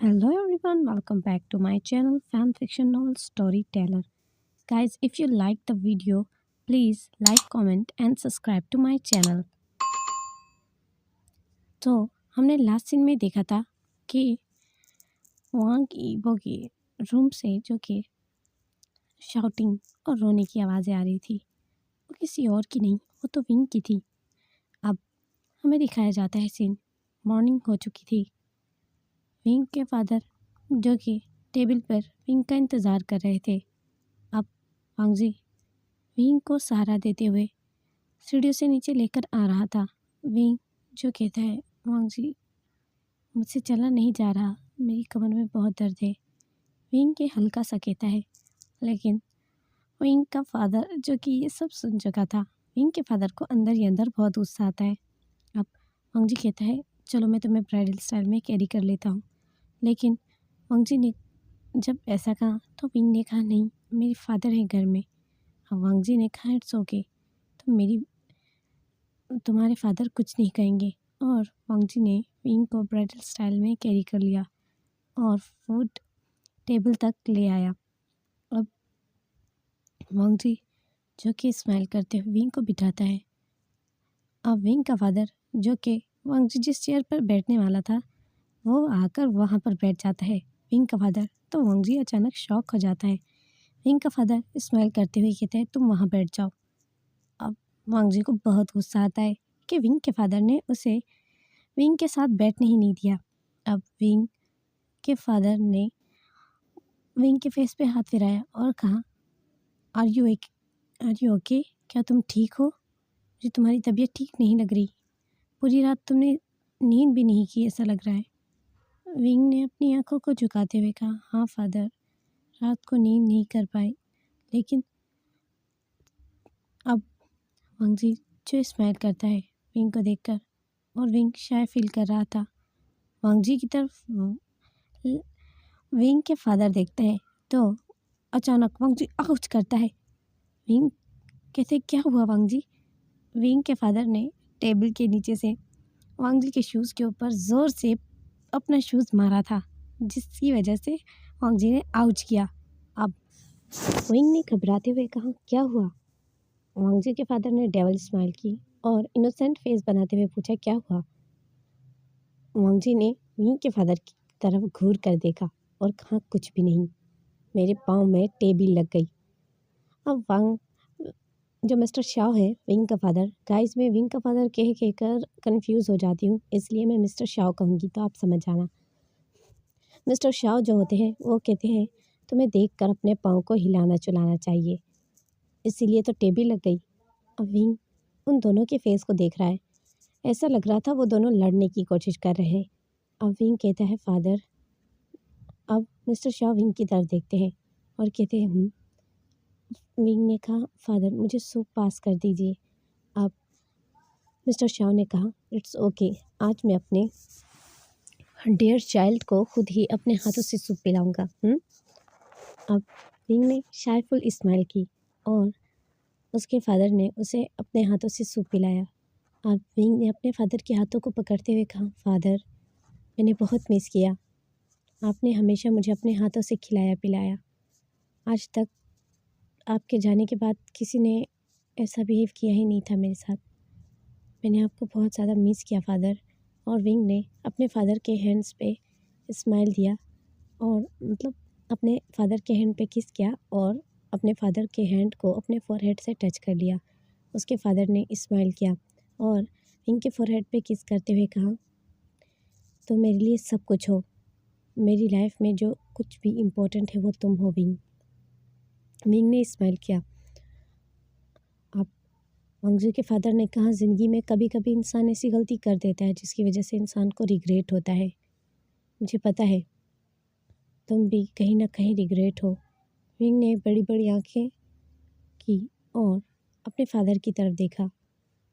Hello everyone, welcome back to my channel Fan Fiction Novel Storyteller. Guys, if you like the video, please like, comment and subscribe to my channel. तो हमने last scene में देखा था कि वहाँ की वो की रूम से जो कि शाउटिंग और रोने की आवाज़ें आ रही थी, वो किसी और की नहीं, वो तो विंग की थी। अब हमें दिखाया जाता है सीन मॉर्निंग हो चुकी थी। विंग के फादर जो कि टेबल पर विंग का इंतज़ार कर रहे थे। अब वांगजी विंग को सहारा देते हुए सीढ़ियों से नीचे लेकर आ रहा था। विंग जो कहता है, वांगजी मुझसे चला नहीं जा रहा, मेरी कमर में बहुत दर्द है। विंग के हल्का सा कहता है, लेकिन विंग का फादर जो कि ये सब सुन चुका था, विंग के फादर को अंदर ही अंदर बहुत गुस्सा आता है। अब वांगजी कहता है, चलो मैं तुम्हें ब्राइडल स्टाइल में कैरी कर लेता हूँ। लेकिन वांगजी ने जब ऐसा कहा तो विंग ने कहा, नहीं मेरे फादर हैं घर में। अब वांगजी ने कहा, इट्स ओके, तो मेरी तुम्हारे फादर कुछ नहीं कहेंगे। और वांगजी ने विंग को ब्राइडल स्टाइल में कैरी कर लिया और फूड टेबल तक ले आया। अब वांगजी जो कि स्माइल करते हुए विंग को बिठाता है। अब विंग का फादर जो कि वांगजी जिस चेयर पर बैठने वाला था, वो आकर वहाँ पर बैठ जाता है, विंग का फादर। तो वांगजी अचानक शॉक हो जाता है। विंग का फादर स्माइल करते हुए कहता है, तुम वहाँ बैठ जाओ। अब वांगजी को बहुत गुस्सा आता है कि विंग के फादर ने उसे विंग के साथ बैठने ही नहीं दिया। अब विंग के फादर ने विंग के फेस पे हाथ फिराया और कहा, आर यू ओके? क्या तुम ठीक हो? मुझे तुम्हारी तबीयत ठीक नहीं लग रही। पूरी रात तुमने नींद भी नहीं की ऐसा लग रहा है। विंग ने अपनी आंखों को झुकाते हुए कहा, हाँ फादर, रात को नींद नहीं कर पाए। लेकिन अब वांगजी जो स्माइल करता है विंग को देखकर, और विंग शाय फील कर रहा था। वांगजी की तरफ विंग के फादर देखते हैं तो अचानक वांगजी आउच करता है। विंग कहते, क्या हुआ वांगजी? विंग के फादर ने टेबल के नीचे से वांगजी के शूज़ के ऊपर ज़ोर से अपना शूज़ मारा था, जिसकी वजह से वांगजी ने आउच किया। अब विंग ने घबराते हुए कहा, क्या हुआ? वांगजी के फादर ने डेविल स्माइल की और इनोसेंट फेस बनाते हुए पूछा, क्या हुआ? वांगजी ने विंग के फादर की तरफ घूर कर देखा और कहा, कुछ भी नहीं, मेरे पाँव में टेबल लग गई। अब वांग जो मिस्टर शाओ है विंग का फादर, गाइस मैं विंग का फादर कहकर कंफ्यूज हो जाती हूँ, इसलिए मैं मिस्टर शाओ कहूँगी तो आप समझ जाना। मिस्टर शाओ जो होते हैं वो कहते हैं, तुम्हें देखकर अपने पाँव को हिलाना चलाना चाहिए, इसीलिए तो टेबल लग गई। अब विंग उन दोनों के फेस को देख रहा है, ऐसा लग रहा था वो दोनों लड़ने की कोशिश कर रहे हैं। अब विंग कहता है, फादर। अब मिस्टर शाओ विंग की तरफ देखते हैं और कहते हैं, विंग ने कहा, फादर मुझे सूप पास कर दीजिए। अब मिस्टर शाओ ने कहा, इट्स ओके, आज मैं अपने डियर चाइल्ड को खुद ही अपने हाथों से सूप पिलाऊंगा। अब विंग ने शायफुल स्माइल की और उसके फादर ने उसे अपने हाथों से सूप पिलाया। अब विंग ने अपने फादर के हाथों को पकड़ते हुए कहा, फादर मैंने बहुत मिस किया, आपने हमेशा मुझे अपने हाथों से खिलाया पिलाया। आज तक आपके जाने के बाद किसी ने ऐसा बिहेव किया ही नहीं था मेरे साथ। मैंने आपको बहुत ज़्यादा मिस किया फादर। और विंग ने अपने फादर के हैंड्स पे स्माइल दिया और मतलब अपने फादर के हैंड पे किस किया और अपने फादर के हैंड को अपने फोरहेड से टच कर लिया। उसके फादर ने स्माइल किया और विंग के फोरहेड पे किस करते हुए कहा, तो मेरे लिए सब कुछ हो, मेरी लाइफ में जो कुछ भी इम्पोर्टेंट है वो तुम हो विंग। विंग ने स्माइल किया। अब वांगजी के फादर ने कहा, ज़िंदगी में कभी कभी इंसान ऐसी गलती कर देता है जिसकी वजह से इंसान को रिग्रेट होता है। मुझे पता है तुम भी कहीं ना कहीं रिग्रेट हो। विंग ने बड़ी बड़ी आंखें की और अपने फादर की तरफ देखा।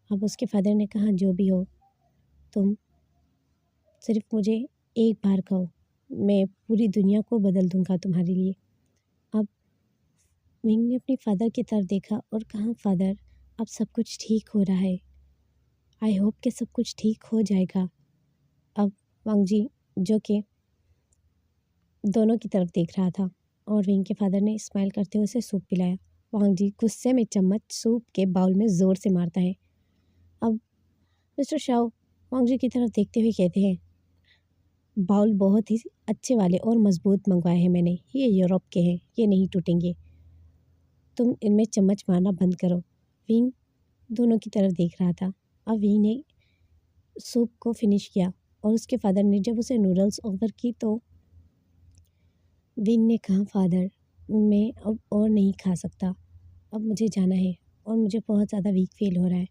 अब उसके फादर ने कहा, जो भी हो, तुम सिर्फ मुझे एक बार कहो, मैं पूरी दुनिया को बदल दूंगा तुम्हारे लिए। अब विंग ने अपने फादर की तरफ देखा और कहा, फादर अब सब कुछ ठीक हो रहा है, आई होप कि सब कुछ ठीक हो जाएगा। अब वांगजी जो कि दोनों की तरफ देख रहा था और विंग के फादर ने स्माइल करते हुए उसे सूप पिलाया। वांग जी गुस्से में चम्मच सूप के बाउल में ज़ोर से मारता है। अब मिस्टर शाओ वांग जी की तरफ देखते हुए कहते हैं, बाउल बहुत ही अच्छे वाले और मजबूत मंगवाए हैं मैंने, ये यूरोप के हैं, ये नहीं टूटेंगे, तुम इनमें चम्मच मारना बंद करो। विंग दोनों की तरफ देख रहा था। अब विंग ने सूप को फिनिश किया और उसके फादर ने जब उसे नूडल्स ऑफर की तो विंग ने कहा, फादर मैं अब और नहीं खा सकता, अब मुझे जाना है और मुझे बहुत ज़्यादा वीक फील हो रहा है।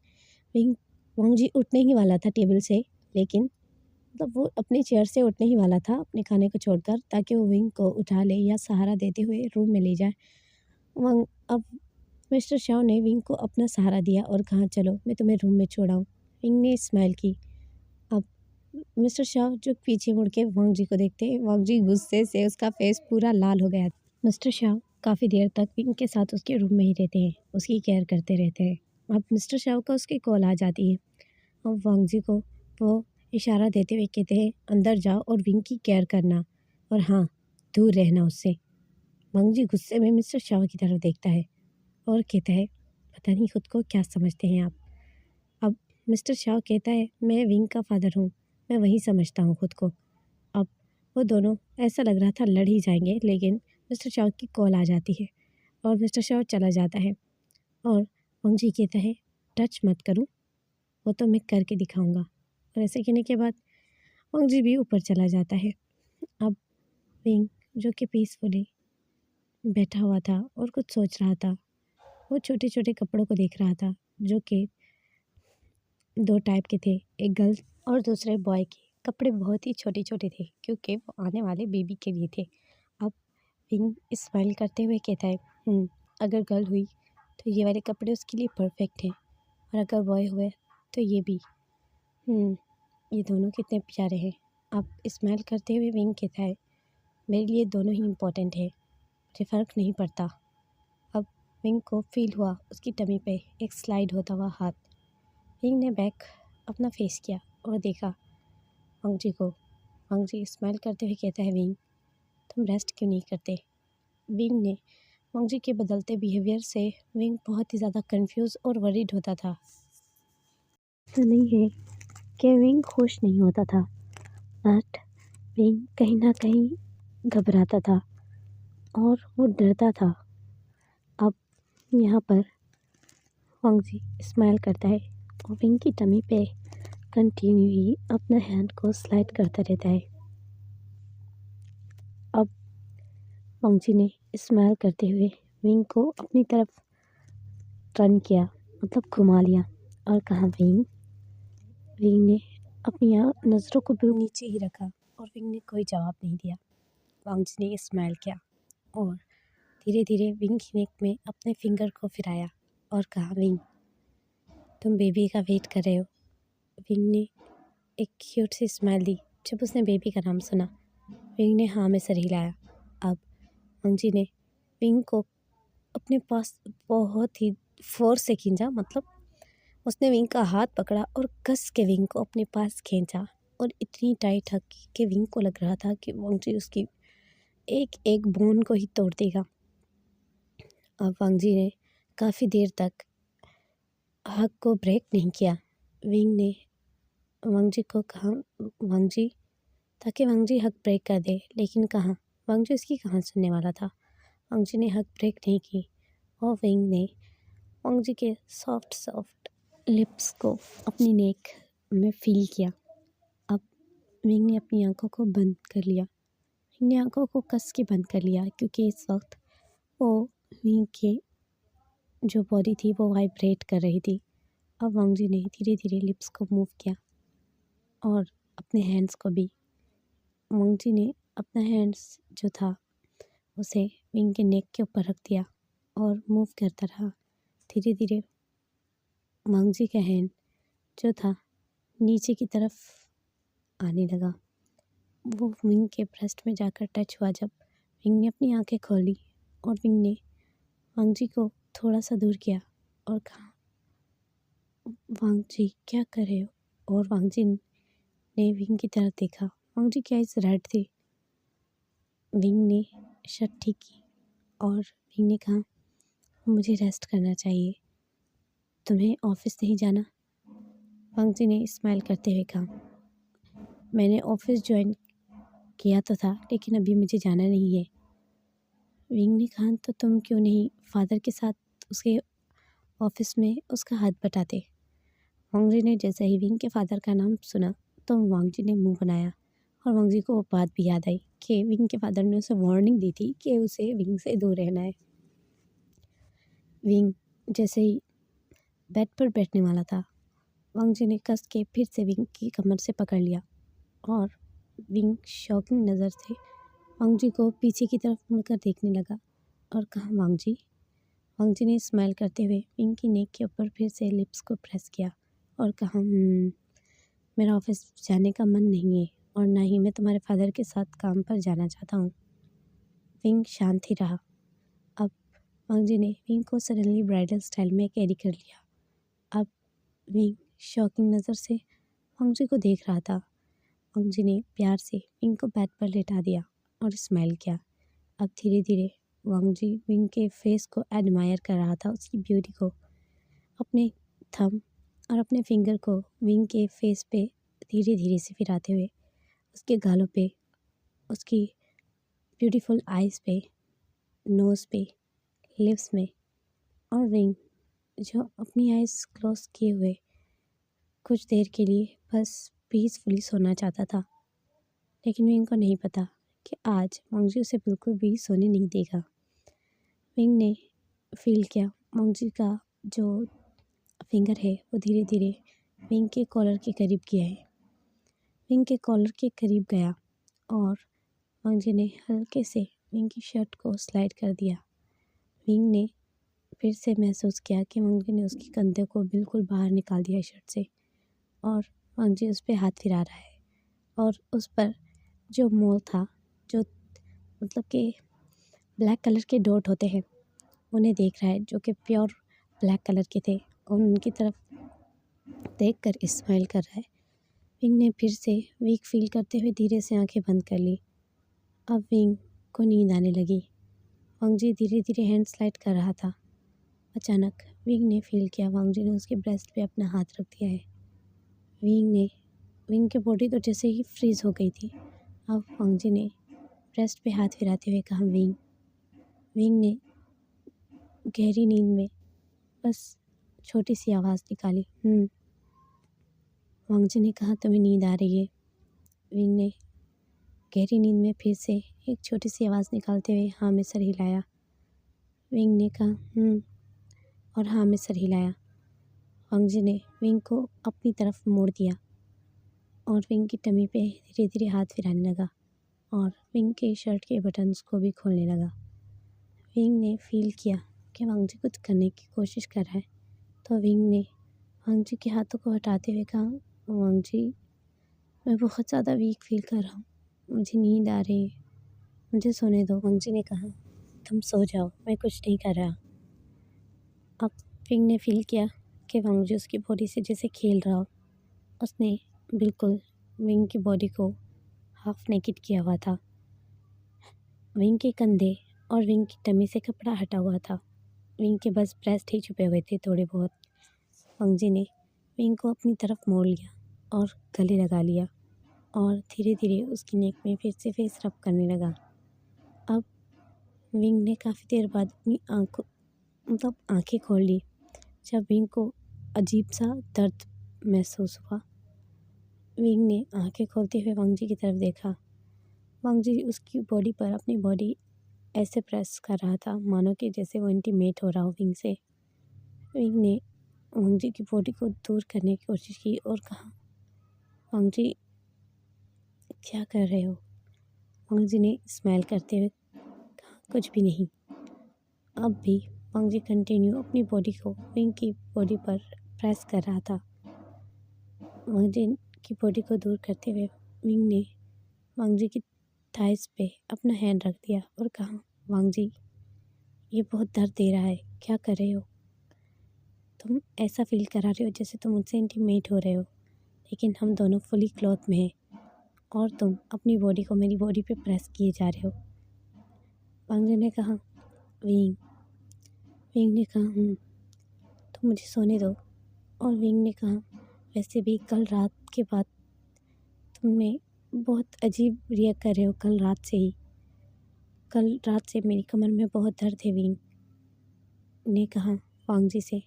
विंग वांग जी उठने ही वाला था टेबल से, लेकिन मतलब वो अपनी चेयर से उठने ही वाला था अपने खाने को छोड़कर, ताकि वो विंग को उठा ले या सहारा देते हुए रूम में ले जाए। वांग अब मिस्टर शाओ ने विंग को अपना सहारा दिया और कहा, चलो मैं तुम्हें रूम में छोड़ाऊँ। विंग ने स्माइल की। अब मिस्टर शाओ जो पीछे मुड़ के वांग जी को देखते हैं, वांग जी गुस्से से उसका फेस पूरा लाल हो गया। मिस्टर शाओ काफ़ी देर तक विंग के साथ उसके रूम में ही रहते हैं, उसकी केयर करते रहते हैं। अब मिस्टर शाओ का उसकी कॉल आ जाती है। अब वांग जी को वो इशारा देते हुए कहते हैं, अंदर जाओ और विंग की केयर करना, और हाँ, दूर रहना उससे। वांग जी गुस्से में मिस्टर शाओ की तरफ देखता है और कहता है, पता नहीं खुद को क्या समझते हैं आप। अब मिस्टर शाओ कहता है, मैं विंग का फादर हूँ, मैं वही समझता हूँ खुद को। अब वो दोनों ऐसा लग रहा था लड़ ही जाएंगे, लेकिन मिस्टर शाओ की कॉल आ जाती है और मिस्टर शाओ चला जाता है और वांग जी कहता है, टच मत करूँ, वो तो मैं करके दिखाऊंगा। और ऐसे कहने के बाद वांग जी भी ऊपर चला जाता है। अब विंग जो कि पीसफुली बैठा हुआ था और कुछ सोच रहा था, वो छोटे छोटे कपड़ों को देख रहा था जो कि दो टाइप के थे, एक गर्ल्स और दूसरे बॉय के। कपड़े बहुत ही छोटे छोटे थे क्योंकि वो आने वाले बेबी के लिए थे। अब विंग स्माइल करते हुए कहता है, अगर गर्ल हुई तो ये वाले कपड़े उसके लिए परफेक्ट हैं, और अगर बॉय हुए तो ये भी। ये दोनों कितने प्यारे हैं। अब स्माइल करते हुए विंग कहता है, मेरे लिए दोनों ही इम्पोर्टेंट है, मुझे फ़र्क नहीं पड़ता। अब विंग को फील हुआ उसकी टमी पे एक स्लाइड होता हुआ हाथ। विंग ने बैक अपना फेस किया और देखा वांग जी को। वांग जी स्माइल करते हुए कहता है, विंग तुम रेस्ट क्यों नहीं करते। विंग ने वांग जी के बदलते बिहेवियर से विंग बहुत ही ज़्यादा कंफ्यूज और वरीड होता था। ऐसा नहीं है कि विंग खुश नहीं होता था, बट विंग कहीं ना कहीं घबराता था और वो डरता था। अब यहाँ पर वांग जी स्माइल करता है और विंग की टमी पे कंटिन्यू ही अपना हैंड को स्लाइड करता रहता है। अब वांग जी ने स्माइल करते हुए विंग को अपनी तरफ टर्न किया, मतलब घुमा लिया, और कहा, विंग। विंग ने अपनी नज़रों को बिल्कुल नीचे ही रखा और विंग ने कोई जवाब नहीं दिया। वांग जी ने स्माइल किया और धीरे धीरे विंग की नेक में अपने फिंगर को फिराया और कहा, विंग तुम बेबी का वेट कर रहे हो। विंग ने एक क्यूट सी स्माइल दी जब उसने बेबी का नाम सुना। विंग ने हाँ में सर हिलाया। अब वांग जी ने विंग को अपने पास बहुत ही फोर्स से खींचा, मतलब उसने विंग का हाथ पकड़ा और कस के विंग को अपने पास खींचा, और इतनी टाइट हक की कि विंग को लग रहा था कि वांग जी उसकी एक एक बोन को ही तोड़ देगा। अब वांग जी ने काफ़ी देर तक हक को ब्रेक नहीं किया। विंग ने वांग जी को कहा, वांग जी, ताकि वांग जी हक ब्रेक कर दे, लेकिन कहाँ, वांग जी उसकी कहाँ सुनने वाला था। वांग जी ने हक ब्रेक नहीं की और विंग ने वांग जी के सॉफ्ट सॉफ्ट लिप्स को अपनी नेक में फील किया। अब विंग ने अपनी आंखों को बंद कर लिया। विंग ने आंखों को कस के बंद कर लिया क्योंकि इस वक्त वो विंग की जो बॉडी थी वो वाइब्रेट कर रही थी। अब वांग जी ने धीरे धीरे लिप्स को मूव किया और अपने हैंड्स को भी। वांग जी ने अपना हैंड्स जो था उसे विंग के नेक के ऊपर रख दिया और मूव करता रहा। धीरे धीरे वांग जी का हैंड जो था नीचे की तरफ आने लगा। वो विंग के ब्रेस्ट में जाकर टच हुआ जब विंग ने अपनी आंखें खोली और विंग ने वांग जी को थोड़ा सा दूर किया और कहा, वांग जी क्या कर रहे हो। और वांग जी ने विंग की तरफ देखा। वांग जी की आइज़ रेड थी। विंग ने शर्ट ठीक की और विंग ने कहा, मुझे रेस्ट करना चाहिए, तुम्हें ऑफिस नहीं जाना? वांग जी ने स्माइल करते हुए कहा, मैंने ऑफिस ज्वाइन किया तो था, लेकिन अभी मुझे जाना नहीं है। विंग ने कहा, तो तुम क्यों नहीं फादर के साथ उसके ऑफिस में उसका हाथ बटाते? वांग जी ने जैसे ही विंग के फादर का नाम सुना तो वांग जी ने मुंह बनाया और वांग जी को वो बात भी याद आई कि विंग के फादर ने उसे वार्निंग दी थी कि उसे विंग से दूर रहना है। विंग जैसे ही बेड पर बैठने वाला था, वांग जी ने कस के फिर से विंग की कमर से पकड़ लिया और विंग शॉकिंग नज़र से वांग जी को पीछे की तरफ मुड़कर देखने लगा और कहा, वांग जी। वांग जी ने स्माइल करते हुए विंग की नेक के ऊपर फिर से लिप्स को प्रेस किया और कहा, मेरा ऑफिस जाने का मन नहीं है और ना ही मैं तुम्हारे फादर के साथ काम पर जाना चाहता हूँ। विंग शांत ही रहा। अब वांग जी ने विंग को सडनली ब्राइडल स्टाइल में कैरी कर लिया। अब विंग शॉकिंग नज़र से वांग जी को देख रहा था। वांग जी ने प्यार से विंग को बेड पर लेटा दिया और स्माइल किया। अब धीरे धीरे वांग जी विंग के फेस को एडमायर कर रहा था, उसकी ब्यूटी को। अपने थंब और अपने फिंगर को विंग के फेस पे धीरे धीरे से फिराते हुए उसके गालों पे, उसकी ब्यूटीफुल आइज़ पे, नोज़ पे, लिप्स में, और विंग जो अपनी आइज़ क्लोज किए हुए कुछ देर के लिए बस पीसफुली सोना चाहता था, लेकिन विंग को नहीं पता कि आज वांग जी उसे बिल्कुल भी सोने नहीं देगा। विंग ने फील किया वांग जी का जो फिंगर है वो धीरे धीरे विंग के कॉलर के करीब किया है। विंग के कॉलर के करीब गया और वांग जी ने हल्के से विंग की शर्ट को स्लाइड कर दिया। विंग ने फिर से महसूस किया कि वांग जी ने उसके कंधे को बिल्कुल बाहर निकाल दिया शर्ट से और वांग जी उस पर हाथ फिरा रहा है और उस पर जो मोल था, जो मतलब कि ब्लैक कलर के डॉट होते हैं, उन्हें देख रहा है, जो कि प्योर ब्लैक कलर के थे, और उनकी तरफ देखकर स्माइल कर रहा है। विंग ने फिर से वीक फील करते हुए धीरे से आंखें बंद कर ली। अब विंग को नींद आने लगी। वांग जी धीरे धीरे हैंड स्लाइड कर रहा था। अचानक विंग ने फील किया वांग जी ने उसके ब्रेस्ट पे अपना हाथ रख दिया है। विंग की बॉडी तो जैसे ही फ्रीज हो गई थी। अब वांग जी ने ब्रेस्ट पे हाथ फिराते हुए कहा, विंग। विंग ने गहरी नींद में बस छोटी सी आवाज़ निकाली, वांग जी ने कहा, तुम्हें नींद आ रही है? विंग ने गहरी नींद में फिर से एक छोटी सी आवाज़ निकालते हुए हाँ में सर हिलाया। विंग ने कहा, और हाँ में सर हिलाया। वांग जी ने विंग को अपनी तरफ मोड़ दिया और विंग की टमी पे धीरे धीरे हाथ फिराने लगा और विंग के शर्ट के बटन्स को भी खोलने लगा। विंग ने फील किया कि वांग जी कुछ करने की कोशिश कर रहा है, तो विंग ने वांग जी के हाथों को हटाते हुए कहा, वांग जी, मैं बहुत ज़्यादा वीक फील कर रहा हूँ, मुझे नींद आ रही है, मुझे सोने दो। वांग जी ने कहा, तुम सो जाओ, मैं कुछ नहीं कर रहा। अब विंग ने फील किया कि वांग जी उसकी बॉडी से जैसे खेल रहा हो। उसने बिल्कुल विंग की बॉडी को हाफ नेकेड किया हुआ था। विंग के कंधे और विंग की टमी से कपड़ा हटा हुआ था। विंग के बस ब्रेस्ट ही छुपे हुए थे थोड़े बहुत। वांग जी ने विंग को अपनी तरफ मोड़ लिया और गले लगा लिया और धीरे धीरे उसकी नेक में फिर से फेस रब करने लगा। अब विंग ने काफ़ी देर बाद अपनी आंखें खोल ली। जब विंग को अजीब सा दर्द महसूस हुआ, विंग ने आंखें खोलते हुए वांग जी की तरफ देखा। वांग जी उसकी बॉडी पर अपनी बॉडी ऐसे प्रेस कर रहा था मानो कि जैसे वो इंटीमेट हो रहा हो विंग से। विंग ने वांग जी की बॉडी को दूर करने की कोशिश की और कहा, वांग जी, क्या कर रहे हो? वांग जी ने स्माइल करते हुए कहा, कुछ भी नहीं। अब भी वांग जी कंटिन्यू अपनी बॉडी को विंग की बॉडी पर प्रेस कर रहा था। वांग जी की बॉडी को दूर करते हुए विंग ने वांग जी की थाइस पे अपना हैंड रख दिया और कहा, वांग जी, ये बहुत दर्द दे रहा है, क्या कर रहे हो? तुम ऐसा फील करा रहे हो जैसे तुम मुझसे इंटीमेट हो रहे हो, लेकिन हम दोनों फुली क्लॉथ में हैं और तुम अपनी बॉडी को मेरी बॉडी पे प्रेस किए जा रहे हो। वांगजी ने कहा, विंग। विंग ने कहा, तो मुझे सोने दो। और विंग ने कहा, वैसे भी कल रात के बाद तुमने बहुत अजीब रिएक्ट कर रहे हो। कल रात से मेरी कमर में बहुत दर्द है। विंग ने कहा वांगजी से,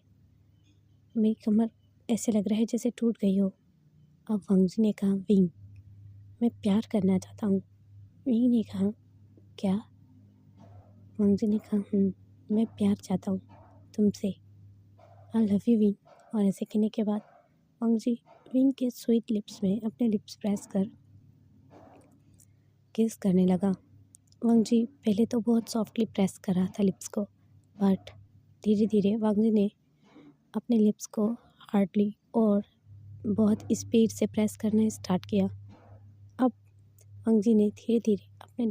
मेरी कमर ऐसे लग रहा है जैसे टूट गई हो। अब वांगजी ने कहा, विंग मैं प्यार करना चाहता हूँ। विंग ने कहा, क्या? वांगजी ने कहा, मैं प्यार चाहता हूँ तुमसे। I love you wing. और ऐसे कहने के बाद वांगजी विंग के स्वीट लिप्स में अपने लिप्स प्रेस कर किस करने लगा। वांगजी पहले तो बहुत सॉफ्टली प्रेस कर रहा था लिप्स को, बट धीरे धीरे वांगजी ने अपने लिप्स को हार्डली और बहुत स्पीड से प्रेस करना स्टार्ट किया। अब वांगजी ने धीरे धीरे अपने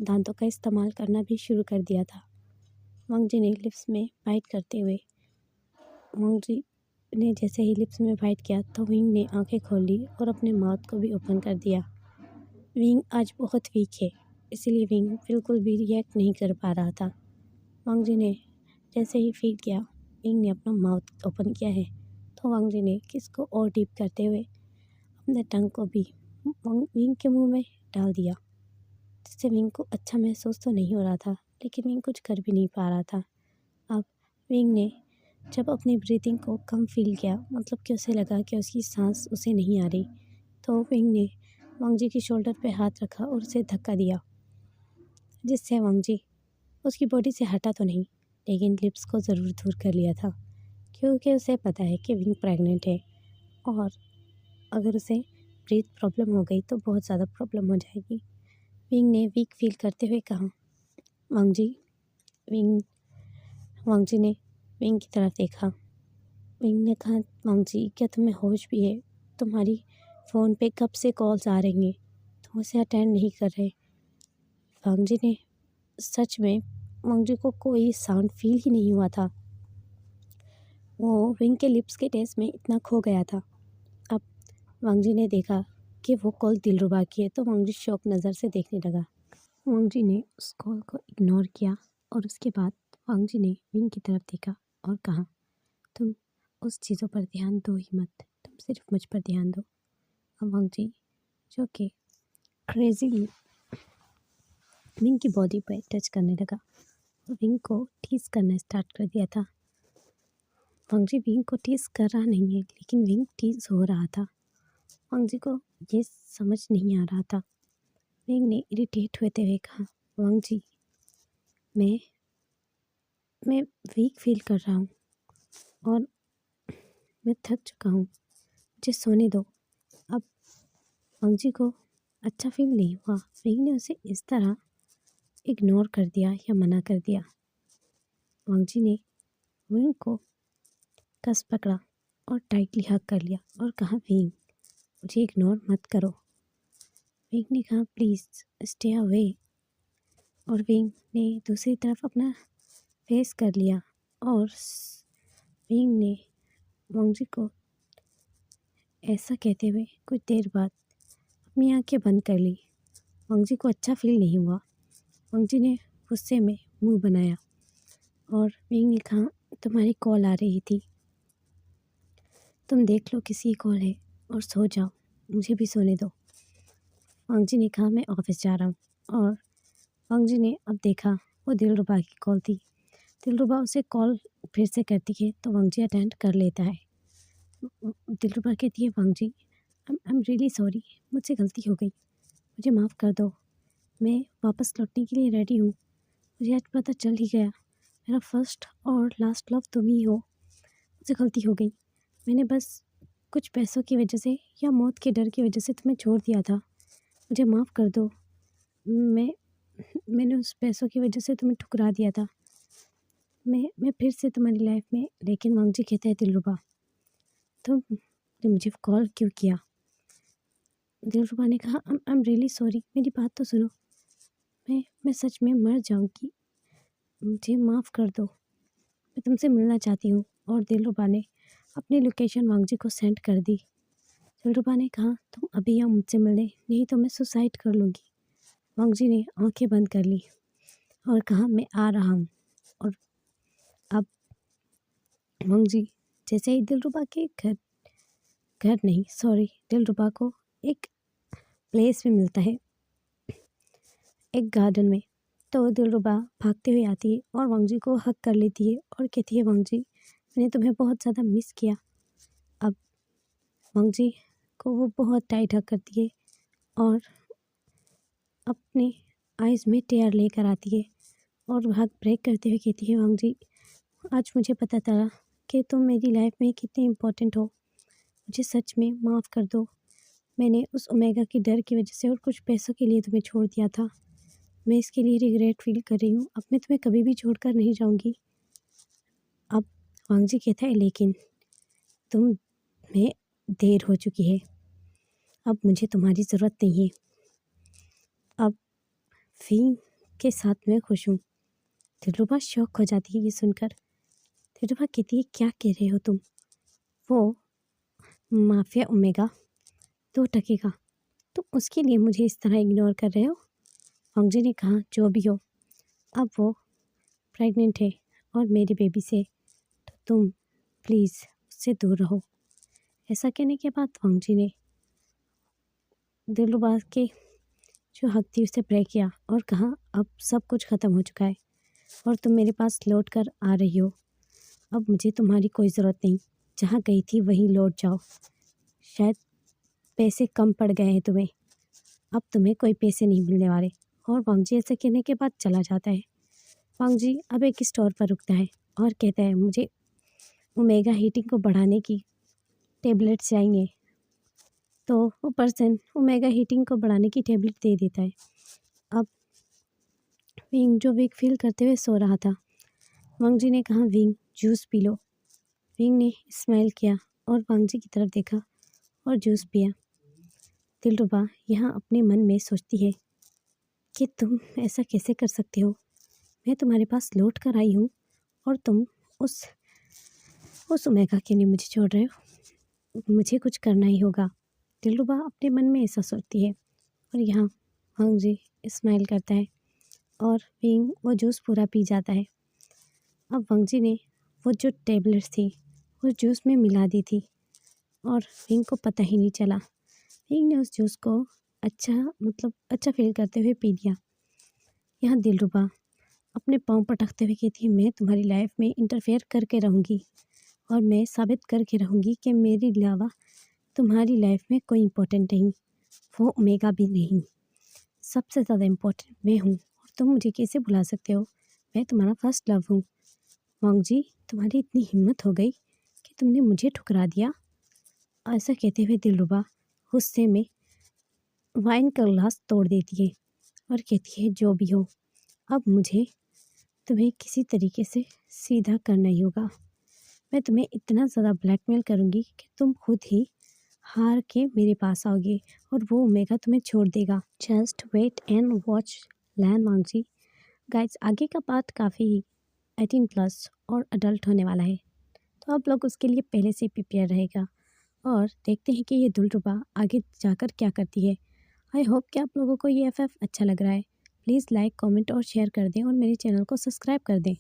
दांतों का इस्तेमाल करना भी शुरू कर दिया था। वांगजी ने लिप्स में बाइट करते हुए, वांगजी ने जैसे ही लिप्स में बाइट किया तो विंग ने आंखें खोल ली और अपने माउथ को भी ओपन कर दिया। विंग आज बहुत वीक है, इसलिए विंग बिल्कुल भी रिएक्ट नहीं कर पा रहा था। वांगजी ने जैसे ही फील किया विंग ने अपना माउथ ओपन किया है, तो वांगजी ने किस को और डीप करते हुए अपने टंग को भी विंग के मुंह में डाल दिया, जिससे विंग को अच्छा महसूस तो नहीं हो रहा था, लेकिन विंग कुछ कर भी नहीं पा रहा था। अब विंग ने जब अपनी ब्रीथिंग को कम फील किया, मतलब कि उसे लगा कि उसकी सांस उसे नहीं आ रही, तो विंग ने वांगजी की शोल्डर पे हाथ रखा और उसे धक्का दिया, जिससे वांगजी उसकी बॉडी से हटा तो नहीं, लेकिन लिप्स को ज़रूर दूर कर लिया था, क्योंकि उसे पता है कि विंग प्रेग्नेंट है और अगर उसे ब्रीथ प्रॉब्लम हो गई तो बहुत ज़्यादा प्रॉब्लम हो जाएगी। विंग ने वीक फील करते हुए कहा, वांगजी। वांगजी ने विंग की तरफ देखा। विंग ने कहा, वांगजी क्या तुम्हें होश भी है? तुम्हारी फ़ोन पे कब से कॉल्स आ रही हैं, तुम उसे अटेंड नहीं कर रहे। वांगजी ने सच में वांगजी को कोई साउंड फील ही नहीं हुआ था। वो विंग के लिप्स के टेस्ट में इतना खो गया था। अब वांगजी ने देखा कि वो कॉल दिलरुबा की है, तो वांगजी शौक नज़र से देखने लगा। वांगजी ने उस कॉल को इग्नोर किया और उसके बाद वांगजी ने विंग की तरफ देखा और कहा, तुम उस चीज़ों पर ध्यान दो ही मत, तुम सिर्फ मुझ पर ध्यान दो। अब वांगजी जो कि क्रेजीली विंग की बॉडी पर टच करने लगा, विंग को टीज करना स्टार्ट कर दिया था। वांगजी विंग को टीज कर रहा नहीं है, लेकिन विंग टीज हो रहा था। वांगजी को ये समझ नहीं आ रहा था। विंग ने इरिटेट होते हुए कहा, वांगजी मैं वीक फील कर रहा हूँ और मैं थक चुका हूँ, मुझे सोने दो। अब वांगजी को अच्छा फील नहीं हुआ। विंग ने उसे इस तरह इग्नोर कर दिया या मना कर दिया। वांगजी ने विंग को कस पकड़ा और टाइटली हग कर लिया और कहा, विंग मुझे इग्नोर मत करो। विंग ने कहा, प्लीज़ स्टे अवे। और विंग ने दूसरी तरफ अपना फेस कर लिया और विंग ने वांगजी को ऐसा कहते हुए कुछ देर बाद अपनी आंखें बंद कर ली। वांगजी को अच्छा फील नहीं हुआ। वांगजी ने गुस्से में मुंह बनाया और विंग ने कहा, तुम्हारी कॉल आ रही थी, तुम देख लो किसी कॉल है और सो जाओ, मुझे भी सोने दो। वांगजी ने कहा, मैं ऑफिस जा रहा हूँ। और वांगजी ने अब देखा वो दिलरुबा की कॉल थी। दिलरुबा उसे कॉल फिर से करती है तो वांगजी अटेंड कर लेता है। दिलरुबा कहती है, वांगजी आई एम रियली सॉरी, मुझसे गलती हो गई, मुझे माफ़ कर दो, मैं वापस लौटने के लिए रेडी हूँ। मुझे आज पता चल ही गया मेरा फर्स्ट और लास्ट लव तुम ही हो, मुझसे गलती हो गई, मैंने बस कुछ पैसों की वजह से या मौत के डर की वजह से तुम्हें छोड़ दिया था, मुझे माफ़ कर दो। मैंने उस पैसों की वजह से तुम्हें ठुकरा दिया था, मैं फिर से तुम्हारी लाइफ में। लेकिन वांगजी कहता है, दिलरुबा तुमने मुझे कॉल क्यों किया? दिलरुबा ने कहा, आई एम रियली सॉरी, मेरी बात तो सुनो, मैं सच में मर जाऊंगी, मुझे माफ़ कर दो, मैं तुमसे मिलना चाहती हूँ। और दिलरुबा ने अपनी लोकेशन वांगजी को सेंड कर दी। दिलरुबा ने कहा, तुम अभी आओ मुझसे मिलने, नहीं तो मैं सुसाइड कर लूँगी। वांगजी ने आंखें बंद कर ली और कहा मैं आ रहा हूँ। और अब वांग जी जैसे ही दिलरुबा के घर घर नहीं सॉरी दिलरुबा को एक प्लेस में मिलता है, एक गार्डन में, तो दिलरुबा भागते हुए आती है और वांग जी को हग कर लेती है और कहती है वांग जी मैंने तुम्हें बहुत ज़्यादा मिस किया। अब वांग जी को वो बहुत टाइट हग करती है और अपने आइज़ में टेयर लेकर आती है और हग ब्रेक करते हुए कहती है वांग जी आज मुझे पता चला कि तुम मेरी लाइफ में कितने इम्पोर्टेंट हो। मुझे सच में माफ़ कर दो। मैंने उस ओमेगा की डर की वजह से और कुछ पैसों के लिए तुम्हें छोड़ दिया था। मैं इसके लिए रिग्रेट फील कर रही हूँ। अब मैं तुम्हें कभी भी छोड़कर नहीं जाऊँगी। अब वांग जी कहता है लेकिन तुम्हें देर हो चुकी है। अब मुझे तुम्हारी ज़रूरत नहीं है। अब फींग के साथ मैं खुश हूँ। दिलरुबा शॉक हो जाती है ये सुनकर। दिलरुबा कहती है क्या कह रहे हो तुम? वो माफिया ओमेगा 2 टके का, तुम उसके लिए मुझे इस तरह इग्नोर कर रहे हो? वांग जी ने कहा जो भी हो, अब वो प्रेग्नेंट है और मेरी बेबी से, तो तुम प्लीज़ उससे दूर रहो। ऐसा कहने के बाद वांग जी ने दिलरुबा के जो हक थी उसे ब्रेक किया और कहा अब सब कुछ ख़त्म हो चुका है और तुम मेरे पास लौट कर आ रही हो। अब मुझे तुम्हारी कोई ज़रूरत नहीं। जहाँ गई थी वहीं लौट जाओ। शायद पैसे कम पड़ गए हैं तुम्हें। अब तुम्हें कोई पैसे नहीं मिलने वाले। और वांग जी ऐसा कहने के बाद चला जाता है। वांग जी अब एक स्टोर पर रुकता है और कहता है मुझे ओमेगा हीटिंग को बढ़ाने की टेबलेट चाहिए। तो वो पर्सन ओमेगा हीटिंग को बढ़ाने की टेबलेट दे देता है। अब विंग जो वीक फील करते हुए सो रहा था, वांग जी ने कहा wing juice P low. Wing ने स्माइल किया और वांग जी की तरफ देखा और जूस पिया। दिलरुबा यहाँ अपने मन में सोचती है कि तुम ऐसा कैसे कर सकते हो? मैं तुम्हारे पास लौट कर आई हूँ और तुम उस ओमेगा के लिए मुझे छोड़ रहे हो। मुझे कुछ करना ही होगा। दिलरुबा अपने मन में ऐसा सोचती है और यहाँ वांग जी स्माइल करता है और विंग वो जूस पूरा पी जाता है। अब वांग जी ने वो जो टेबलेट्स थी वो जूस में मिला दी थी और विंग को पता ही नहीं चला। विंग ने उस जूस को अच्छा फील करते हुए पी लिया। यहाँ दिलरुबा अपने पाँव पटकते हुए कहती है मैं तुम्हारी लाइफ में इंटरफेयर करके रहूँगी और मैं साबित करके रहूँगी कि मेरे अलावा तुम्हारी लाइफ में कोई इम्पोर्टेंट नहीं, वो ओमेगा भी नहीं। सबसे ज़्यादा इम्पोर्टेंट मैं हूँ और तुम मुझे कैसे भुला सकते हो? मैं तुम्हारा फर्स्ट लव हूँ। वांग जी तुम्हारी इतनी हिम्मत हो गई कि तुमने मुझे ठुकरा दिया। ऐसा कहते हुए दिलरुबा गुस्से में वाइन का ग्लास तोड़ देती है और कहती है जो भी हो, अब मुझे तुम्हें किसी तरीके से सीधा करना ही होगा। मैं तुम्हें इतना ज़्यादा ब्लैकमेल करूँगी कि तुम खुद ही हार के मेरे पास आओगे और वो ओमेगा तुम्हें छोड़ देगा। Just wait and watch Lan Wangji. Guys आगे का पार्ट काफ़ी 18+ और अडल्ट होने वाला है, तो आप लोग उसके लिए पहले से प्रिपेयर रहेगा और देखते हैं कि ये दिलरुबा आगे जाकर क्या करती है। आई होप कि आप लोगों को ये एफएफ अच्छा लग रहा है। प्लीज़ लाइक कमेंट और शेयर कर दें और मेरे चैनल को सब्सक्राइब कर दें।